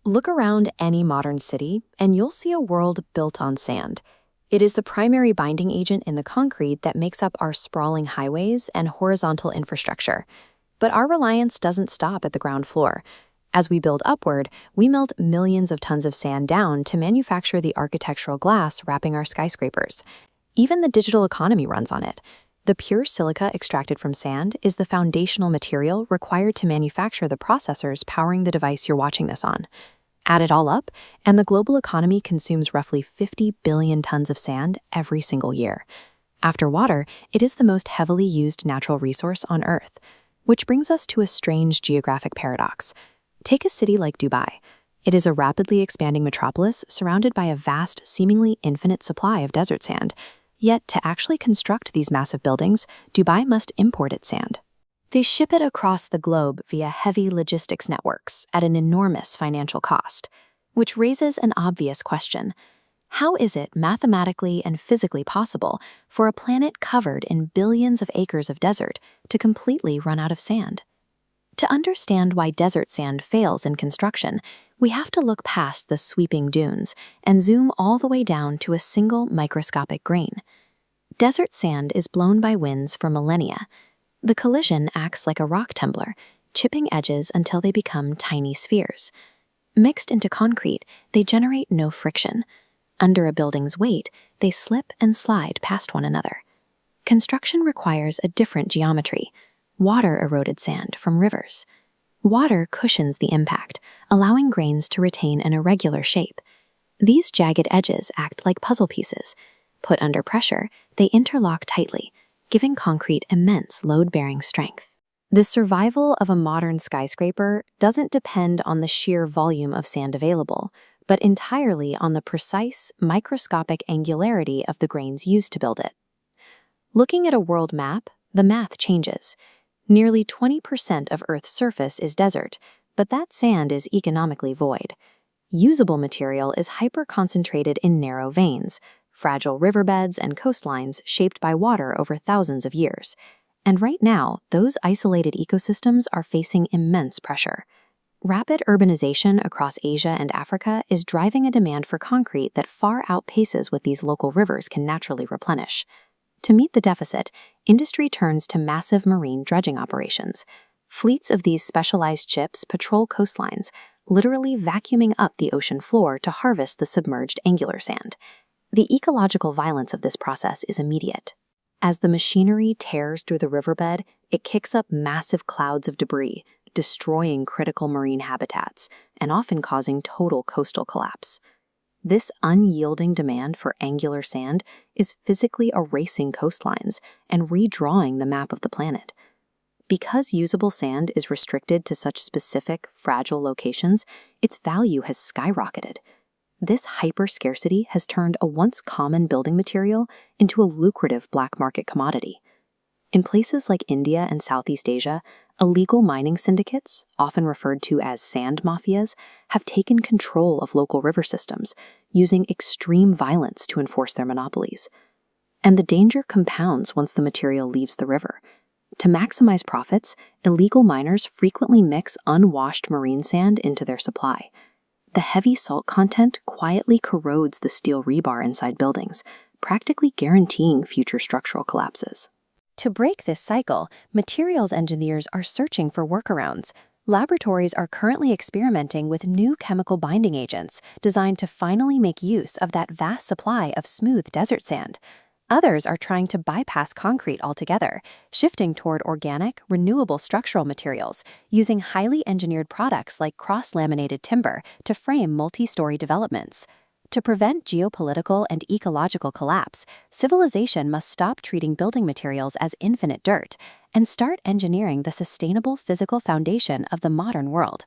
Look around any modern city, and you'll see a world built on sand. It is the primary binding agent in the concrete that makes up our sprawling highways and horizontal infrastructure. But our reliance doesn't stop at the ground floor. As we build upward, we melt millions of tons of sand down to manufacture the architectural glass wrapping our skyscrapers. Even the digital economy runs on it. The pure silica extracted from sand is the foundational material required to manufacture the processors powering the device you're watching this on. Add it all up, and the global economy consumes roughly 50 billion tons of sand every single year. After water, it is the most heavily used natural resource on Earth. Which brings us to a strange geographic paradox. Take a city like Dubai. It is a rapidly expanding metropolis surrounded by a vast, seemingly infinite supply of desert sand. Yet, to actually construct these massive buildings, Dubai must import its sand. They ship it across the globe via heavy logistics networks at an enormous financial cost, which raises an obvious question. How is it mathematically and physically possible for a planet covered in billions of acres of desert to completely run out of sand? To understand why desert sand fails in construction, we have to look past the sweeping dunes and zoom all the way down to a single microscopic grain. Desert sand is blown by winds for millennia. The collision acts like a rock tumbler, chipping edges until they become tiny spheres. Mixed into concrete, they generate no friction. Under a building's weight, they slip and slide past one another. Construction requires a different geometry, water-eroded sand from rivers. Water cushions the impact, allowing grains to retain an irregular shape. These jagged edges act like puzzle pieces. Put under pressure, they interlock tightly, giving concrete immense load-bearing strength. The survival of a modern skyscraper doesn't depend on the sheer volume of sand available, but entirely on the precise, microscopic angularity of the grains used to build it. Looking at a world map, the math changes. Nearly 20% of Earth's surface is desert, but that sand is economically void. Usable material is hyper-concentrated in narrow veins, fragile riverbeds and coastlines shaped by water over thousands of years. And right now, those isolated ecosystems are facing immense pressure. Rapid urbanization across Asia and Africa is driving a demand for concrete that far outpaces what these local rivers can naturally replenish. To meet the deficit, industry turns to massive marine dredging operations. Fleets of these specialized ships patrol coastlines, literally vacuuming up the ocean floor to harvest the submerged angular sand. The ecological violence of this process is immediate. As the machinery tears through the riverbed, it kicks up massive clouds of debris, destroying critical marine habitats and often causing total coastal collapse. This unyielding demand for angular sand is physically erasing coastlines and redrawing the map of the planet. Because usable sand is restricted to such specific, fragile locations, its value has skyrocketed. This hyper-scarcity has turned a once common building material into a lucrative black market commodity. In places like India and Southeast Asia, illegal mining syndicates, often referred to as sand mafias, have taken control of local river systems, using extreme violence to enforce their monopolies. And the danger compounds once the material leaves the river. To maximize profits, illegal miners frequently mix unwashed marine sand into their supply. The heavy salt content quietly corrodes the steel rebar inside buildings, practically guaranteeing future structural collapses. To break this cycle, materials engineers are searching for workarounds. Laboratories are currently experimenting with new chemical binding agents designed to finally make use of that vast supply of smooth desert sand. Others are trying to bypass concrete altogether, shifting toward organic, renewable structural materials, using highly engineered products like cross-laminated timber to frame multi-story developments. To prevent geopolitical and ecological collapse, civilization must stop treating building materials as infinite dirt and start engineering the sustainable physical foundation of the modern world.